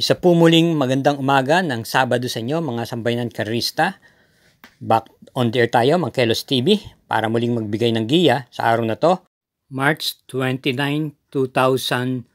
Isa po muling magandang umaga ng Sabado sa inyo mga sambayanan karista. Back on the air tayo, Mangkelos TV, para muling magbigay ng giya sa araw na to, March 29, 2025.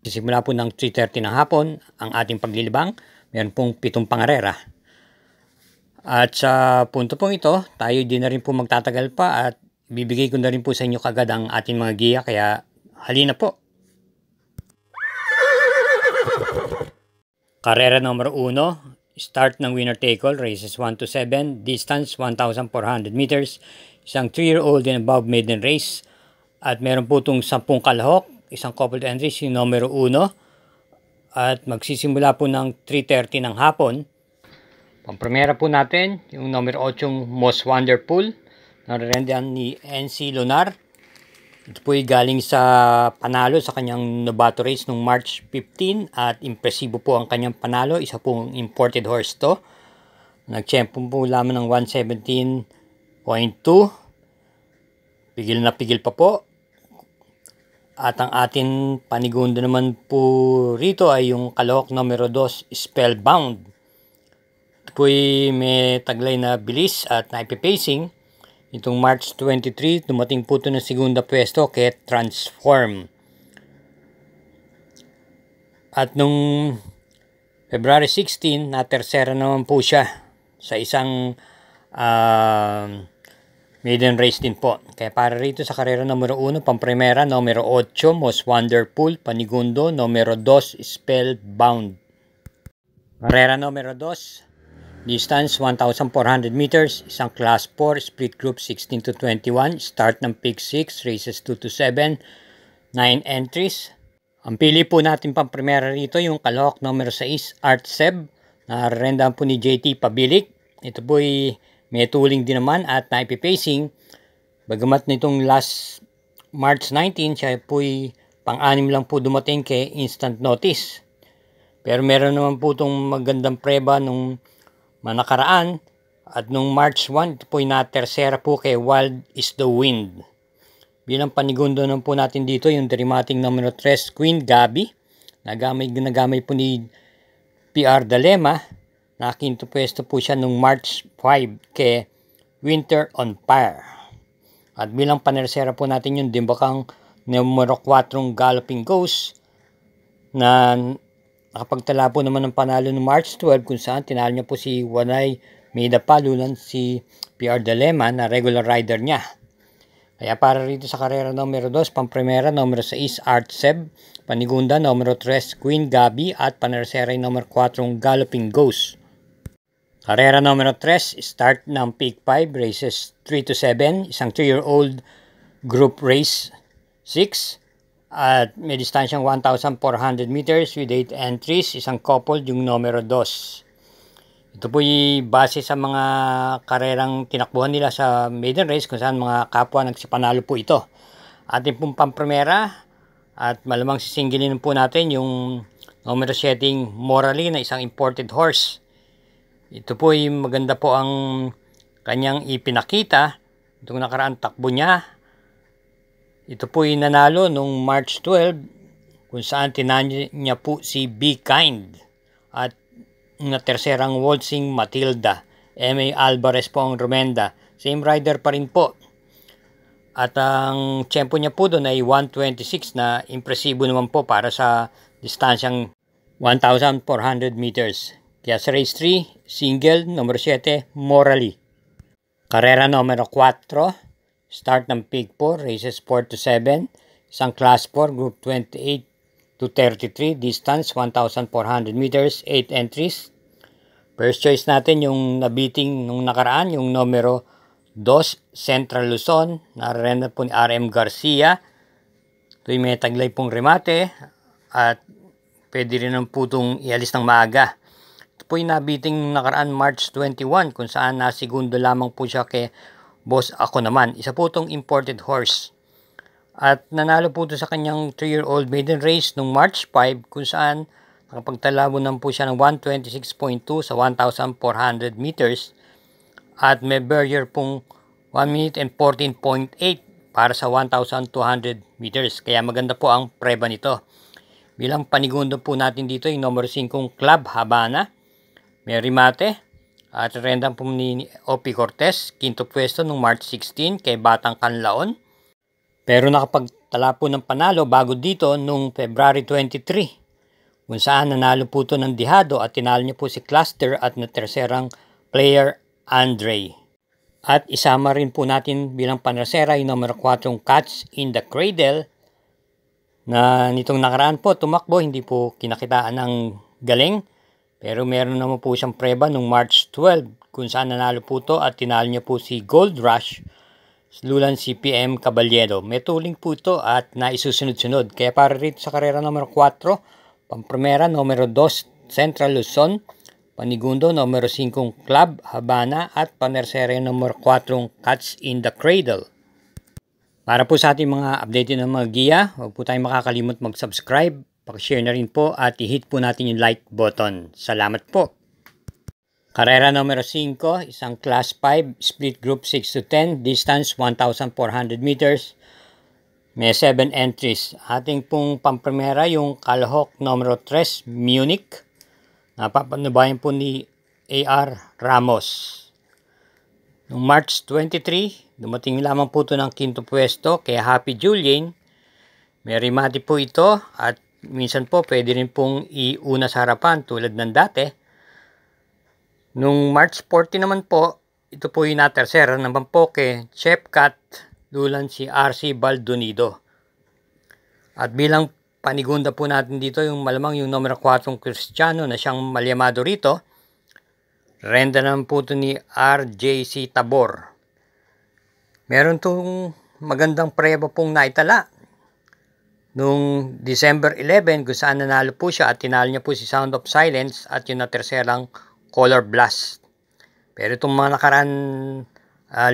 Simula po ng 3:30 ng hapon ang ating paglilibang. Meron pong 7 pangarera. At sa punto pong ito, tayo din na rin po magtatagal pa at bibigay ko na rin po sa inyo kagad ang ating mga giya, kaya halina po. Karera numero 1, start ng winner take all, races 1 to 7, distance 1,400 meters, isang 3-year-old and above maiden race, at meron po itong 10 kalahok, isang coupled entries, yung numero 1, at magsisimula po ng 3:30 ng hapon. Pampremera po natin, yung numero 8, Most Wonderful, nararendihan ni NC Lunar. Ito po ay galing sa panalo sa kanyang Novato race noong March 15 at impresibo po ang kanyang panalo. Isa pong imported horse to. Nag-champo po lamang ng 117.2. Pigil na pigil pa po. At ang ating panigundo naman po rito ay yung kalahok numero 2, Spellbound. Ito po ay may taglay na bilis at naipipacing. Itong March 23, dumating po ito ng segunda pwesto kay Transform. At nung February 16, na tersera naman po siya sa isang maiden race din po. Kaya para rito sa karera numero 1, pampremera, numero 8, Most Wonderful, panigundo, numero 2, Spellbound. Karera numero 2, distance 1,400 meters, isang class 4, split group 16 to 21, start ng pick 6, races 2 to 7, 9 entries. Ang pili po natin pang primera rito yung kalahok numero 6, Art Seb, nararendahan po ni JT Pabilik. Ito po ay may tuling din naman at naipipacing. Bagamat nitong last March 19, siya po ay pang-anim lang po dumating kay instant notice. Pero meron naman po itong magandang preba nung manakaraan at nung March 1, ito po ay na-tersera po kay Wild is the Wind. Bilang panigundo naman po natin dito yung dramatic numero 3, Queen Gabi. Nagamay po ni PR Dalema. Nakinto pwesto po siya nung March 5 kay Winter on Fire. At bilang panersera po natin yung dimbakang numero 4, Galloping Ghost, na nakapagtala po naman ng panalo ng March 12 kung saan tinalo niya po si Wanay Maida Palulan, si PR Dalema na regular rider niya. Kaya para rito sa karera numero 2, pampremera numero 6, Art Seb, panigunda numero 3, Queen Gabi, at panersera numero 4, Galloping Ghost. Karera numero 3, start ng Peak 5, races 3 to 7, isang 3-year-old group race 6, at may distansyang 1,400 meters with 8 entries, isang coupled yung numero 2. Ito po ay base sa mga karerang tinakbuhan nila sa maiden race kung saan mga kapwa nagsipanalo po ito. Ating pong pampremera at malamang sisingilin po natin yung numero 7, Morally, na isang imported horse. Ito po ay maganda po ang kanyang ipinakita. Itong nakaraang takbo niya. Ito po ay nanalo noong March 12 kung saan tinalo niya po si Be Kind at na terserang waltzing Matilda. M.A. Alvarez po ang Romenda. Same rider pa rin po. At ang tempo niya po doon ay 1:26 na impresibo naman po para sa distansyang 1,400 meters. Kaya sa race 3, single, numero 7, Morally. Karera numero 4, start ng Peak 4, races 4 to 7, isang class 4, group 28 to 33, distance 1,400 meters, 8 entries. First choice natin yung nabiting nung nakaraan, yung numero 2, Central Luzon, nararenda po ni RM Garcia. Ito'y may taglay pong remate at pwede rin ang putong ialis ng maaga. Ito po yung nabiting nakaraan March 21 kung saan nasigundo lamang po siya kay Boss Ako Naman. Isa po itong imported horse. At nanalo po ito sa kanyang 3-year-old maiden race noong March 5 kung saan nakapagtalabo naman po siya ng 126.2 sa 1,400 meters. At may barrier pong 1 minute and 14.8 para sa 1,200 meters. Kaya maganda po ang preba nito. Bilang panigundo po natin dito yung numero 5 Club Habana. May remate at rendan po ni O.P. Cortez. Quinto pwesto nung March 16 kay Batang Kanlaon. Pero nakapagtala po ng panalo bago dito nung February 23. Kung saan nanalo po ito ng dihado at tinalo niya po si Cluster at na terserang player Andre. At isama rin po natin bilang panrasera yung numero 4 Catch in the Cradle na nitong nakaraan po tumakbo, hindi po kinakitaan ng galing. Pero meron naman po siyang preba nung March 12 kung saan nanalo po ito at tinalo niya po si Gold Rush lulan si PM Caballero. May tuling po ito at naisusunod-sunod. Kaya para rito sa karera numero 4, Pamprimera numero 2 Central Luzon, panigundo numero 5 Club Habana at panersera numero 4 Catch in the Cradle. Para po sa ating mga updated na mga giya, huwag po tayong makakalimot mag-subscribe, pag-share na rin po at i-hit po natin yung like button. Salamat po! Karera numero 5, isang Class 5, split group 6 to 10, distance 1,400 meters. May 7 entries. Ating pong pamprimera yung Kalahok numero 3, Munich. Napapanubayan po ni A.R. Ramos. Noong March 23, dumating lamang po ito ng quinto pwesto kay Happy Julian. May remate po ito at minsan po pwede rin pong iuna sa harapan tulad ng dati. Noong March 40 naman po, ito po yung natersera naman po kay Chef Cat lulan si RC Baldonido. At bilang panigunda po natin dito yung malamang yung numero 4 Cristiano na siyang malyamado rito. Renda naman po ito ni RJC Tabor. Meron itong magandang preba pong naitala. Noong December 11 kung saan nanalo po siya at tinalo niya po si Sound of Silence at yung naterserang Color Blast. Pero itong mga nakaraan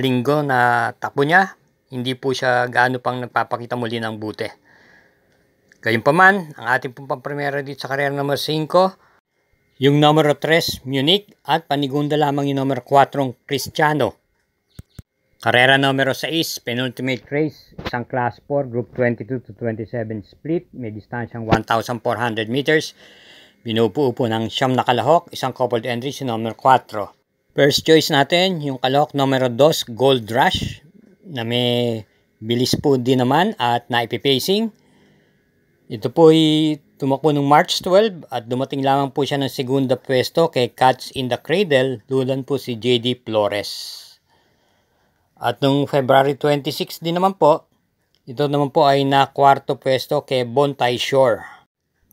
linggo na takbo niya, hindi po siya gaano pang nagpapakita muli ng buti. Gayunpaman, ang ating pong pamprimera dito sa karera number 5, yung numero 3, Munich, at panigunda lamang yung numero 4, Cristiano. Karera numero 6, penultimate race, isang class 4, group 22 to 27 split, may distansyang 1,400 meters. Binubuo po ng siyam na kalahok, isang coupled entries, yung numero 4. First choice natin, yung kalahok numero 2, Gold Rush, na may bilis po din naman at naipipacing. Ito po ay tumakbo noong March 12 at dumating lamang po siya ng segunda pwesto kay Catch in the Cradle, lulan po si JD Flores. At noong February 26 din naman po, ito naman po ay na kwarto pwesto kay Bontay Shore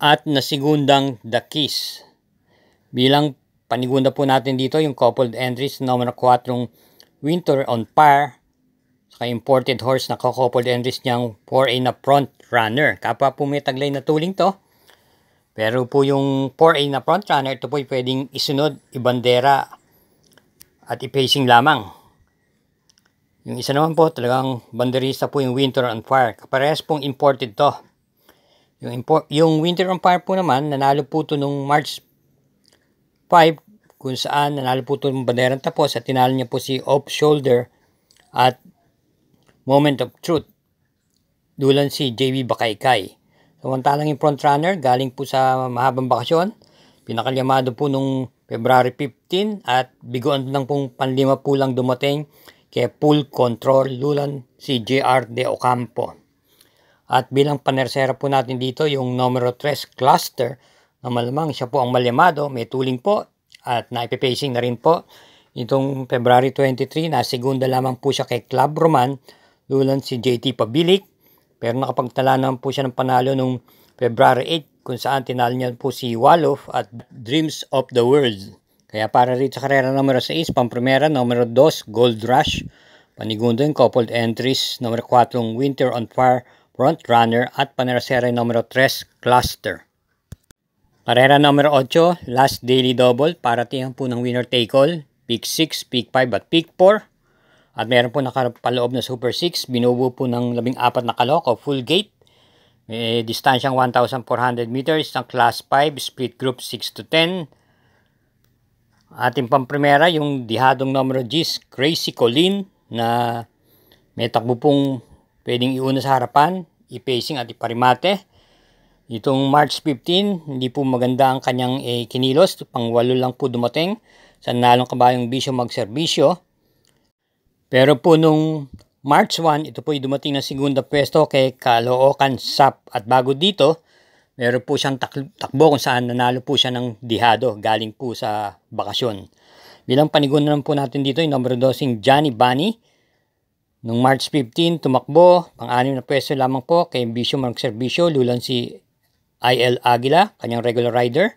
at na segundang The Kiss. Bilang panigunda po natin dito yung coupled entries numero 4 Winter on Fire, saka imported horse na coupled entries niyang 4A na front runner. Kapwa po may taglay na tuling to. Pero po yung 4A na front runner, ito po ay pwedeng isunod, ibandera at i-pacing lamang. Yung isa naman po, talagang banderista po yung Winter on Fire. Kaparehas pong imported to. Yung Winter on Fire po naman, nanalo po ito nung March 5, kung saan nanalo po ito ng banderang tapos at tinalo niya po si Off Shoulder at Moment of Truth. Dulan si JB Bakaykay. Samantalang yung frontrunner, galing po sa mahabang bakasyon. Pinakalyamado po nung February 15 at biguan lang pong panlima po lang dumating kay Full Control, lulan si JR De Ocampo. At bilang panersera po natin dito yung numero 3 Cluster na malamang siya po ang malyamado, may tuling po at naipipacing na rin po. Itong February 23 na segunda lamang po siya kay Club Roman, lulan si JT Pabilik. Pero nakapagtala naman po siya ng panalo nung February 8 kung saan tinalo niya po si Wolof at Dreams of the World. Kaya para rito sa karera numero 6, pamprimera numero 2, Gold Rush. Panigundo yung coupled entries, numero 4, Winter on Fire, Front Runner at panerasera numero 3, Cluster. Karera numero 8, last daily double, paratihan po ng winner take all, pick 6, pick 5 at pick 4. At meron po nakapaloob na Super 6, binubuo po ng 14 na kalahok o full gate. May distansyang 1,400 meters ng class 5, split group 6 to 10. Ating pamprimera, yung dihadong numero G's, Crazy Colleen, na may takbo pong pwedeng iuna sa harapan, i-pacing at iparimate. Itong March 15, hindi po maganda ang kanyang kinilos. Pang-8 lang po dumating sa nanalong kabayong Bisyo Magserbisyo. Pero po nung March 1, ito po yung dumating ng segunda pwesto kay Caloocan Sap. At bago dito, meron po siyang takbo kung saan nanalo po siya ng dihado galing po sa bakasyon. Bilang panigunan naman po natin dito yung numero 2 Johnny Bunny. Nung March 15, tumakbo, pang-6 na pwesto lamang po kay Bisyo Magserbisyo, lulan si IL Aguila, kanyang regular rider.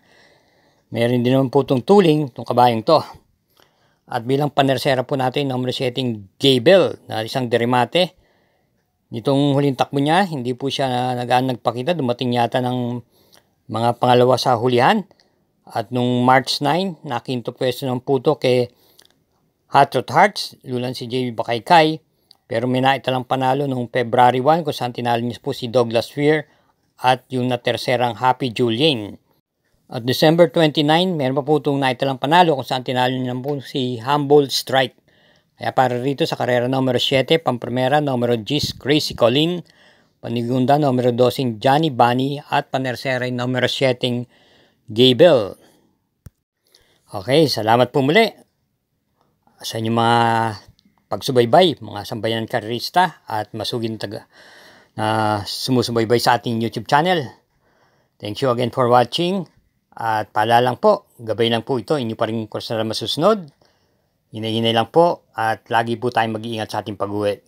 Meron din naman po itong tuling, itong kabayang to. At bilang panersera po natin, numero 7 Gable, na isang derimate. Nitong huling takbo niya, hindi po siya nagpakita, dumating yata ng mga pangalawa sa hulihan. At nung March 9, nakinto pwesto ng puto kay Hot Rod Hearts, lulan si JB Bakaykay. Pero may naitalang panalo nung February 1 kung saan tinalo niya po si Douglas Fear at yung na-terserang Happy Julian. At December 29, meron pa po itong naitalang panalo kung saan tinalo niya po si Humboldt Strike. Kaya para rito sa karera numero 7, pamprimera numero 10 Crazy Colleen, panigunda numero 12 Johnny Bunny at panersera numero 7 Gable. Okay, salamat po muli sa inyong mga pagsubaybay, mga sambayan karerista at masuging na sumusubaybay sa ating YouTube channel. Thank you again for watching. At paalala lang po, gabay lang po ito, inyo pa rin kursa na masusunod. Hinay-hinay lang po at lagi po tayong mag-iingat sa ating pag-uwi.